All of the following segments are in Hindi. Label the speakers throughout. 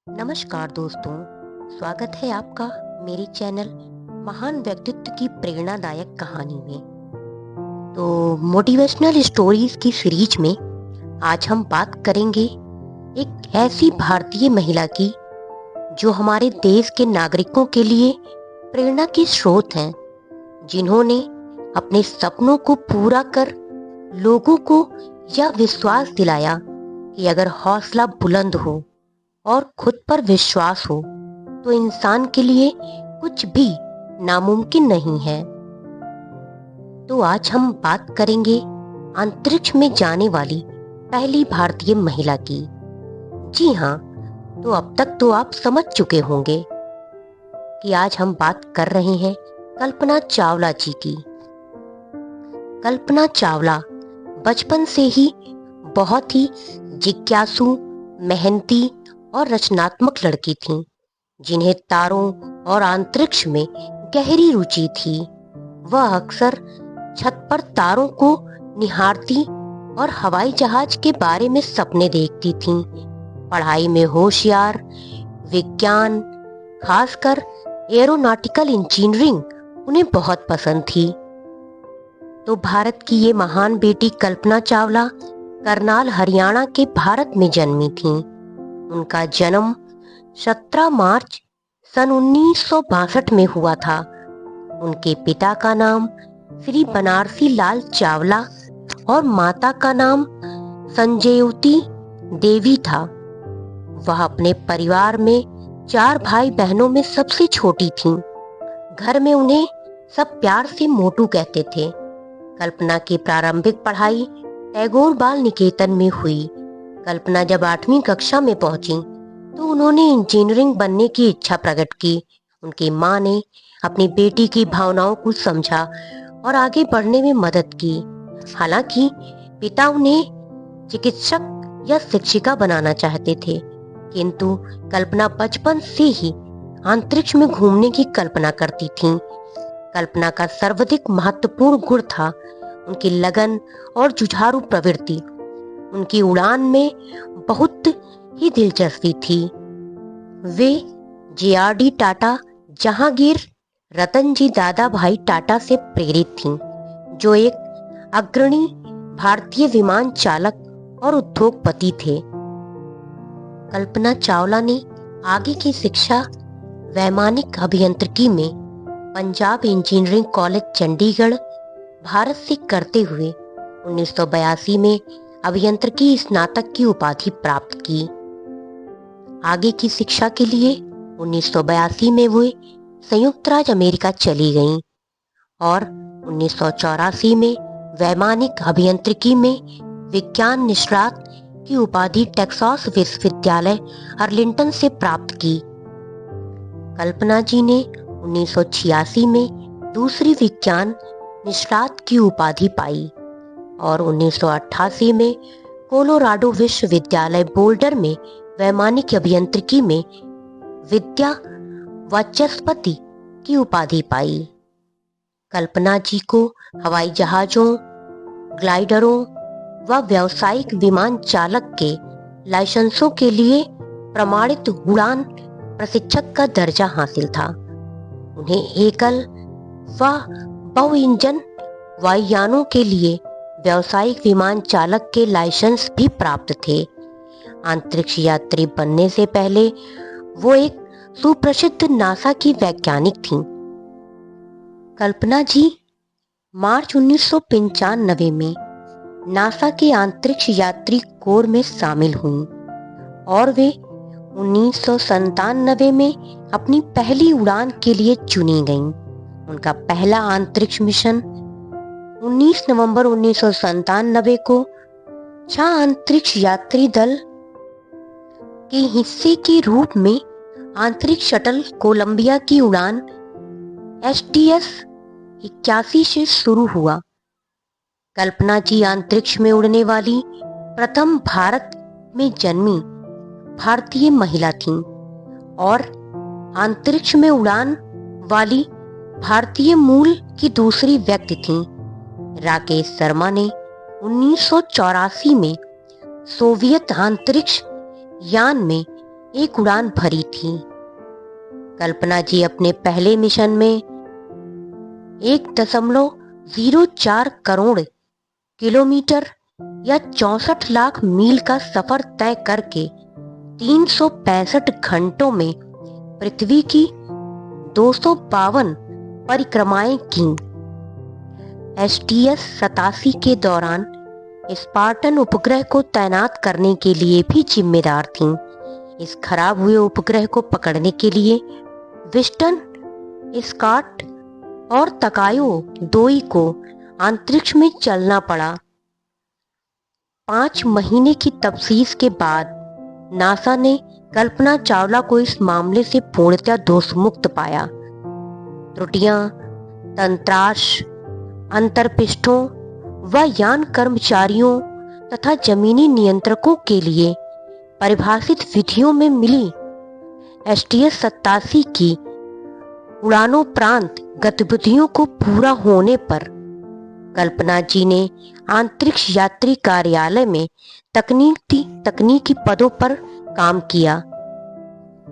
Speaker 1: नमस्कार दोस्तों, स्वागत है आपका मेरे चैनल महान व्यक्तित्व की प्रेरणादायक कहानी में। तो मोटिवेशनल स्टोरीज की सीरीज में आज हम बात करेंगे एक ऐसी भारतीय महिला की जो हमारे देश के नागरिकों के लिए प्रेरणा की स्रोत हैं, जिन्होंने अपने सपनों को पूरा कर लोगों को यह विश्वास दिलाया कि अगर हौसला बुलंद हो और खुद पर विश्वास हो तो इंसान के लिए कुछ भी नामुमकिन नहीं है। तो आज हम बात करेंगे अंतरिक्ष में जाने वाली पहली भारतीय महिला की। जी हाँ, तो अब तक तो आप समझ चुके होंगे कि आज हम बात कर रहे हैं कल्पना चावला जी की। कल्पना चावला बचपन से ही बहुत ही जिज्ञासु, मेहनती और रचनात्मक लड़की थीं, जिन्हें तारों और अंतरिक्ष में गहरी रुचि थी। वह अक्सर छत पर तारों को निहारती और हवाई जहाज के बारे में सपने देखती थीं। पढ़ाई में होशियार, विज्ञान, खासकर एरोनॉटिकल इंजीनियरिंग उन्हें बहुत पसंद थी। तो भारत की ये महान बेटी कल्पना चावला करनाल, हरियाणा के भारत में जन्मी थीं। उनका जन्म 17 मार्च सन 1962 में हुआ था। उनके पिता का नाम श्री बनारसी लाल चावला और माता का नाम संजयवती देवी था। वह अपने परिवार में 4 भाई बहनों में सबसे छोटी थीं। घर में उन्हें सब प्यार से मोटू कहते थे। कल्पना की प्रारंभिक पढ़ाई टैगोर बाल निकेतन में हुई। कल्पना जब 8वीं कक्षा में पहुंची तो उन्होंने इंजीनियरिंग बनने की इच्छा प्रकट की। उनकी मां ने अपनी बेटी की भावनाओं को समझा और आगे बढ़ने में मदद की। हालांकि पिता उन्हें चिकित्सक या शिक्षिका बनाना चाहते थे, किंतु कल्पना बचपन से ही अंतरिक्ष में घूमने की कल्पना करती थीं। कल्पना का सर्वाधिक महत्वपूर्ण गुण था उनकी लगन और जुझारू प्रवृत्ति। उनकी उड़ान में बहुत ही दिलचस्पी थी। वे JRD टाटा, जहांगीर रतनजी दादा भाई टाटा से प्रेरित थीं, जो एक अग्रणी भारतीय विमान चालक और उद्योगपति थे। कल्पना चावला ने आगे की शिक्षा वैमानिक अभियांत्रिकी में पंजाब इंजीनियरिंग कॉलेज चंडीगढ़, भारत से करते हुए 1982 में अभियांत्रिकी स्नातक की उपाधि प्राप्त की। आगे की शिक्षा के लिए 1982 में वे संयुक्त राज्य अमेरिका चली गईं और 1984 में वैमानिक अभियांत्रिकी में विज्ञान निष्णात की उपाधि टेक्सास विश्वविद्यालय अर्लिंगटन से प्राप्त की। कल्पना जी ने 1986 में दूसरी विज्ञान निष्णात की उपाधि पाई और 1988 में कोलोराडो विश्वविद्यालय बोल्डर में वैमानिक अभियांत्रिकी में विद्या वाचस्पति की उपाधि पाई। कल्पना जी को हवाई जहाजों, ग्लाइडरों व व्यावसायिक विमान चालक के लाइसेंसों के लिए प्रमाणित उड़ान प्रशिक्षक का दर्जा हासिल था। उन्हें एकल व बहु इंजन वायुयानों के लिए व्यावसायिक विमान चालक के लाइसेंस भी प्राप्त थे। अंतरिक्ष यात्री बनने से पहले वो एक सुप्रसिद्ध नासा की वैज्ञानिक थीं। कल्पना जी मार्च 1995 में नासा के अंतरिक्ष यात्री कोर में शामिल हुईं और वे 1997 में अपनी पहली उड़ान के लिए चुनी गईं। उनका पहला अंतरिक्ष मिशन 19 नवंबर 1997 को 6 अंतरिक्ष यात्री दल के हिस्से के रूप में अंतरिक्ष शटल कोलंबिया की उड़ान STS 81 से शुरू हुआ। कल्पना जी अंतरिक्ष में उड़ने वाली प्रथम भारत में जन्मी भारतीय महिला थीं और अंतरिक्ष में उड़ान वाली भारतीय मूल की दूसरी व्यक्ति थीं। राकेश शर्मा ने 1984 में सोवियत अंतरिक्ष यान में एक उड़ान भरी थी। कल्पना जी अपने पहले मिशन में 1.04 करोड़ किलोमीटर या 64 लाख मील का सफर तय करके 365 घंटों में पृथ्वी की 252 परिक्रमाएं की। STS-87 के दौरान स्पार्टन उपग्रह को तैनात करने के लिए भी जिम्मेदार थीं। इस खराब हुए उपग्रह को पकड़ने के लिए विस्टन, स्कॉट और तकायो दोई को अंतरिक्ष में चलना पड़ा। 5 महीने की तफ्तीश के बाद नासा ने कल्पना चावला को इस मामले से पूर्णतः दोषमुक्त पाया। त्रुटियां तंत्रांश, अंतरपृष्ठों व यान कर्मचारियों तथा जमीनी नियंत्रकों के लिए परिभाषित विधियों में मिली। STS-87 की उड़ानोपरांत गतिविधियों को पूरा होने पर कल्पना जी ने अंतरिक्ष यात्री कार्यालय में तकनीकी पदों पर काम किया।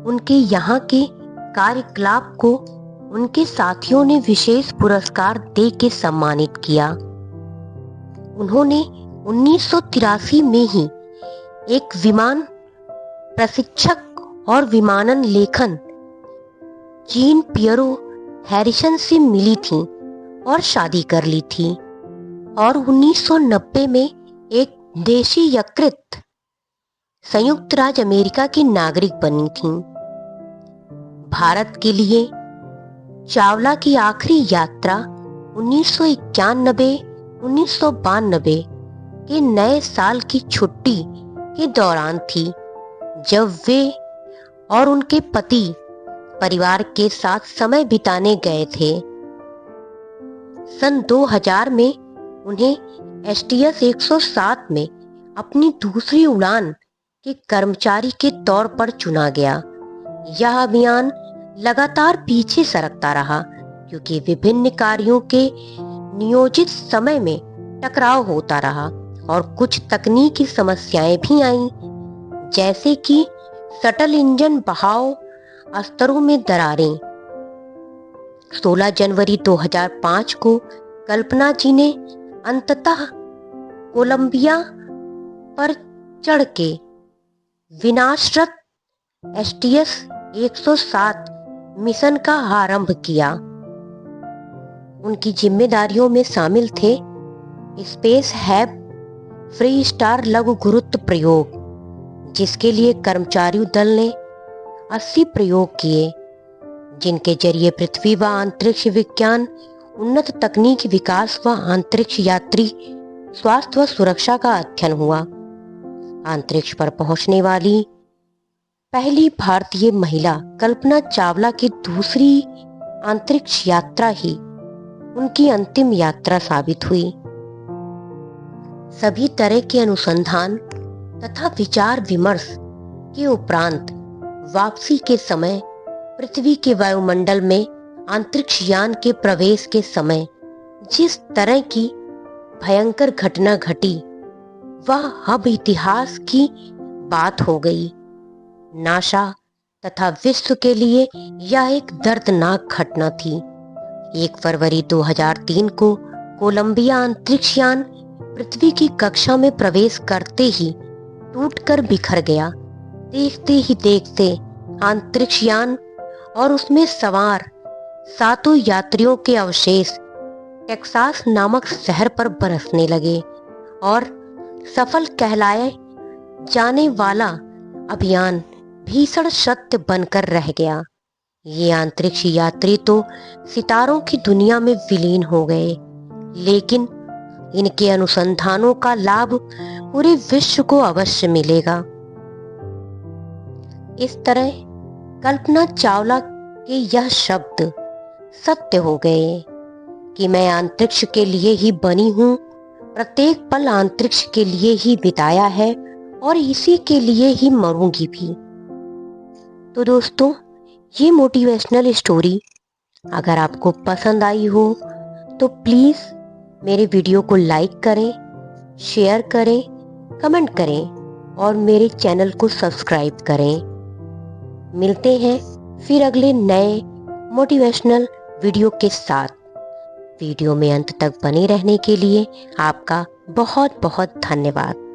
Speaker 1: उनके यहाँ के कार्यकलाप को उनके साथियों ने विशेष पुरस्कार दे के सम्मानित किया। उन्होंने 1983 में ही एक विमान प्रशिक्षक और विमानन लेखन जीन पियरो हैरिसन से मिली थी और शादी कर ली थी और 1990 में एक देशीयकृत संयुक्त राज्य अमेरिका की नागरिक बनी थी। भारत के लिए चावला की आखिरी यात्रा 1991-1992 के नए साल की छुट्टी के दौरान थी, जब वे और उनके पति परिवार के साथ समय बिताने गए थे। सन 2000 में उन्हें STS-107 में अपनी दूसरी उड़ान के कर्मचारी के तौर पर चुना गया। यह अभियान लगातार पीछे सरकता रहा क्योंकि विभिन्न कार्यों के नियोजित समय में टकराव होता रहा और कुछ तकनीकी समस्याएं भी आईं, जैसे कि शटल इंजन बहाव स्तरों में दरारें। 16 जनवरी 2005 को कल्पना जी ने अंततः कोलंबिया पर चढ़ के विनाशरत STS-107 मिशन का आरंभ किया। उनकी जिम्मेदारियों में शामिल थे स्पेस हैब फ्री स्टार लघु गुरुत्व प्रयोग, जिसके लिए कर्मचारी दल ने 80 प्रयोग किए, जिनके जरिए पृथ्वी व अंतरिक्ष विज्ञान, उन्नत तकनीक विकास व अंतरिक्ष यात्री स्वास्थ्य व सुरक्षा का अध्ययन हुआ। अंतरिक्ष पर पहुंचने वाली पहली भारतीय महिला कल्पना चावला की दूसरी अंतरिक्ष यात्रा ही उनकी अंतिम यात्रा साबित हुई। सभी तरह के अनुसंधान तथा विचार विमर्श के उपरांत वापसी के समय पृथ्वी के वायुमंडल में अंतरिक्ष यान के प्रवेश के समय जिस तरह की भयंकर घटना घटी, वह अब इतिहास की बात हो गई। नासा तथा विश्व के लिए यह एक दर्दनाक घटना थी। 1 फरवरी 2003 को कोलंबिया अंतरिक्ष यान पृथ्वी की कक्षा में प्रवेश करते ही टूटकर बिखर गया। देखते ही देखते अंतरिक्ष यान और उसमें सवार 7 यात्रियों के अवशेष टेक्सास नामक शहर पर बरसने लगे और सफल कहलाए जाने वाला अभियान भीषण सत्य बनकर रह गया। ये अंतरिक्ष यात्री तो सितारों की दुनिया में विलीन हो गए, लेकिन इनके अनुसंधानों का लाभ पूरे विश्व को अवश्य मिलेगा। इस तरह कल्पना चावला के यह शब्द सत्य हो गए कि मैं अंतरिक्ष के लिए ही बनी हूँ, प्रत्येक पल अंतरिक्ष के लिए ही बिताया है और इसी के लिए ही मरूंगी भी। तो दोस्तों, ये मोटिवेशनल स्टोरी अगर आपको पसंद आई हो तो प्लीज़ मेरे वीडियो को लाइक करें, शेयर करें, कमेंट करें और मेरे चैनल को सब्सक्राइब करें। मिलते हैं फिर अगले नए मोटिवेशनल वीडियो के साथ। वीडियो में अंत तक बने रहने के लिए आपका बहुत बहुत धन्यवाद।